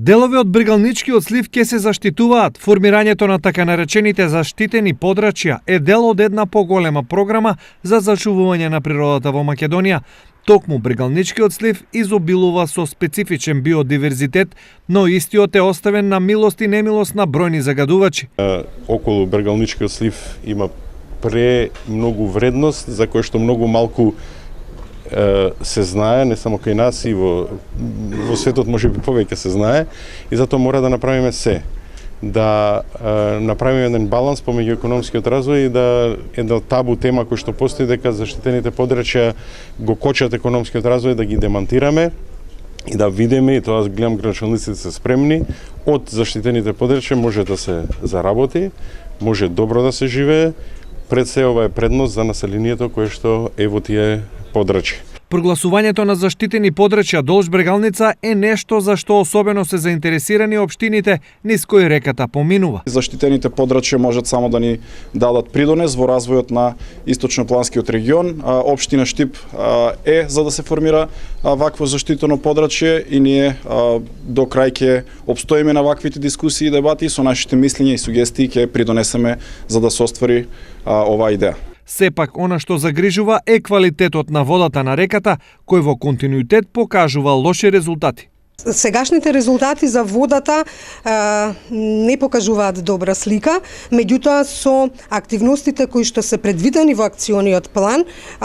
Делови од Брегалничкиот слив ќе се заштитуваат. Формирањето на така наречените заштитени подрачја е дел од една поголема програма за зачувување на природата во Македонија. Токму Брегалничкиот слив изобилува со специфичен биодиверзитет, но истиот е оставен на милост и немилост на бројни загадувачи. Околу Брегалничкиот слив има премногу вредност, за кој што многу малку се знае, не само кај нас и во светот може би повеќе се знае, и затоа мора да направиме се, да направиме еден баланс помеѓу економскиот развој и да една табу тема која што постои дека заштитените подрачја го кочат економскиот развој, да ги демантираме и да видиме, и тоа гледам градоначалниците се спремни, од заштитените подрачја може да се заработи, може добро да се живее. Пред се ова е предност за населението кое што е во тие подрачја. Прогласувањето на заштитени подрачја долж Брегалница е нешто за што особено се заинтересирани општините низ кои реката поминува. Заштитените подрачја можат само да ни дадат придонес во развојот на источнопланскиот регион. Општина Штип е за да се формира вакво заштитено подрачје и ние до крај ќе обстоиме на ваквите дискусии и дебати со нашите мислења и сугестии ќе придонесеме за да се оствари оваа идеја. Сепак, она што загрижува е квалитетот на водата на реката, кој во континуитет покажува лоши резултати. Сегашните резултати за водата не покажуваат добра слика, меѓутоа со активностите кои што се предвидени во акциониот план,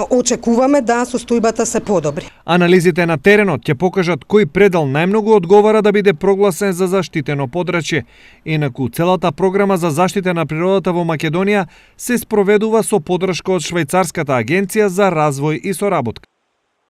очекуваме да состојбата се подобри. Анализите на теренот ќе покажат кој предел најмногу одговара да биде прогласен за заштитено подрачје. Инаку целата програма за заштита на природата во Македонија се спроведува со поддршка од Швајцарската агенција за развој и соработка.